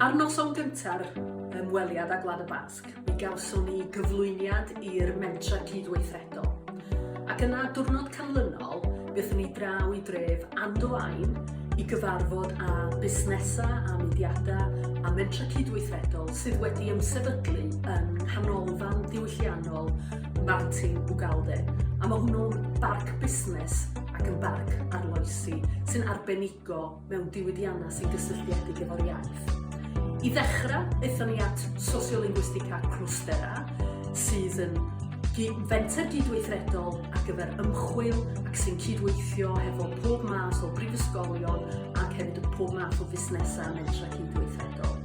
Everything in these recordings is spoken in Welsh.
Ar noson gynta'r ymweliad â Gwlad y Basg, mi gawson ni gyflwyniad i'r mentra cydweithredol. Ac yna diwrnod canlynol, byddwn ni draw I dref Llwyddo'n I gyfarfod â busnesau, a mudiadau, a mentra cydweithredol sydd wedi ymsefydlu yn nghanolfan diwylliannol Martin Gwald. A mae hwnnw'n barc busnes ac yn barc arloesi sy'n arbenigo mewn diwydiannau sy'n gysylltiedig efo'r iaith. I ddechrau, aethon ni at sosiolinguistica crwstera sydd yn fenter cydweithredol ar gyfer ymchwil ac sy'n cydweithio hefo pob math o brifysgolion ac hefyd pob math o fusnesau mentra cydweithredol.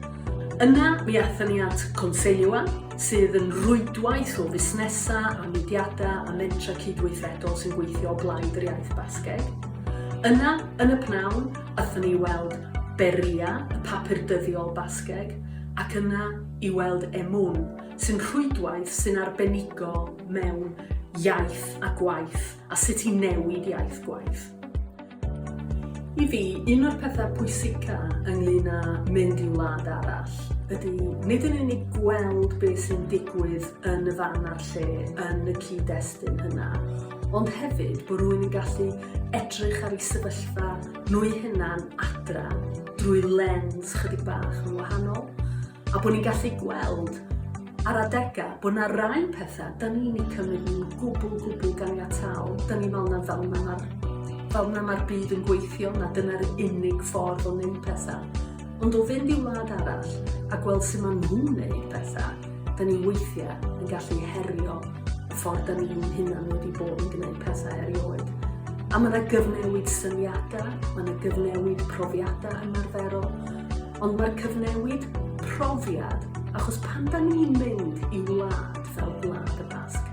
Yna, mi aethon ni at Ymweliad sydd yn rwydwaith o fusnesau a mudiadau a mentra cydweithredol sy'n gweithio o blaid yr iaith Basgeg. Yna, yn y pnawn, aethon ni weld Beria, y papur dyddiol Basgeg, ac yna I weld Ymwn, sy'n rhwydwaith sy'n arbenigo mewn iaith a gwaith, a sut I newid iaith gwaith. I fi, un o'r pethau pwysica ynglyn â mynd I wlad arall ydy nid yn unig gweld beth sy'n digwydd yn y fan a'r lle yn y cyd-destun hynna, ond hefyd bod rhywun yn gallu edrych ar ei sefyllfa nhw'i hunan adra drwy lens chydig bach yn wahanol, a bod ni'n gallu gweld ar adegau bod yna rai pethau da ni'n ei cymryd yn gwbl ganiataol, da ni'n meddwl na fel na mae'r byd yn gweithio, na dyna'r unig ffordd o wneud pethau. Ond o fynd I wlad arall a gweld sut maen nhw'n wneud pethau, da ni weithiau yn gallu herio y ffordd da ni'n hunan wedi bod yn gwneud pethau erioed. A mae yna gyfnewid syniadau, mae yna gyfnewid profiadau ymarferol, ond mae'r cyfnewid profiad, achos pan da ni'n mynd I wlad fel Gwlad y Basg,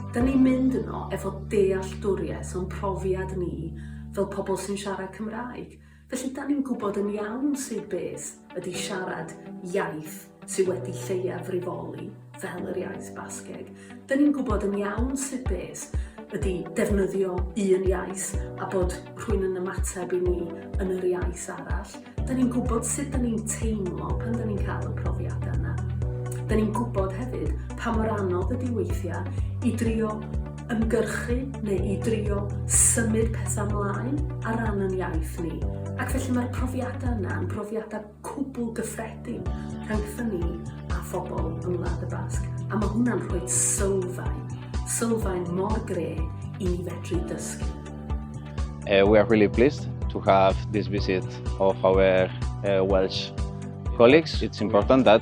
da ni'n mynd yno efo dealltwriaeth o'n profiad ni fel pobl sy'n siarad Cymraeg. Felly da ni'n gwybod yn iawn sydd beth ydy siarad iaith sydd wedi lleiafrifoli fel yr iaith Basgeg. Da ni'n gwybod yn iawn sydd beth ydy defnyddio un iaith a bod rhywun yn ymateb I ni yn yr iaith arall. Da ni'n gwybod sut da ni'n teimlo pan da ni'n cael y profiadau yna. Da ni'n gwybod hefyd pa mor anodd ydy weithiau I drio ymgyrchu neu I drio symud pethau ymlaen ar ran yn iaith ni. Ac felly mae'r profiadau yna yn profiadau cwbl gyffredin rhyngthyn ni a phobl yn Wlad y Basg. A mae hwnna'n rhoi sylfaen mor gre I ni fedru dysgu. We are really pleased to have this visit of our Welsh colleagues. It's important that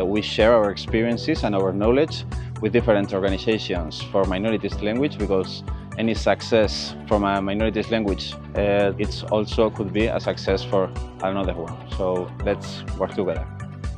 we share our experiences and our knowledge with different organizations for minorities language, because any success from a minorities language, it also could be a success for another one. So let's work together.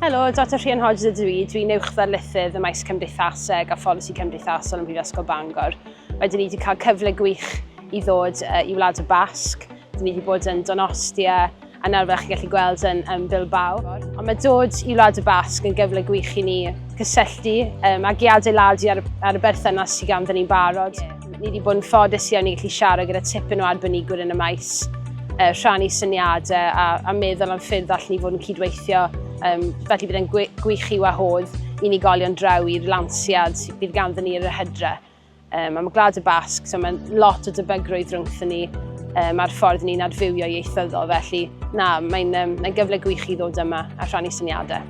Helo, Dr Rhian Hodge ydw I. Dwi'n uwchddarlithydd y maes cymdeithaseg a pholisi cymdeithasol yn Brifysgol Bangor. Wedyn ni wedi cael cyfle gwych I ddod I Wlad y Basg. Dyn ni wedi bod yn Donostia, a nawr fel chi'n gallu gweld yn Bilbao. Ond mae dod I Wlad y Basg yn gyfle gwych I ni cysylltu ac I adeiladu ar y berthynas sydd ganddyn ni'n barod. Ni wedi bod yn ffodus iawn I gallu siarad gyda tipyn o arbenigwyr yn y maes, rhannu syniadau a meddwl am ffyrdd allan ni fod yn cydweithio. Felly bydd yn gwych I wahodd unigolion draw i'r lansiad bydd ganddyn ni yr hydre. Mae Gwlad y Basg, so mae'n lot o debygrwydd rhwngthyn ni. Mae'r ffordd ni'n adfywio ieithyddol, felly mae'n gyfle gwych I ddod yma a rhannu syniadau.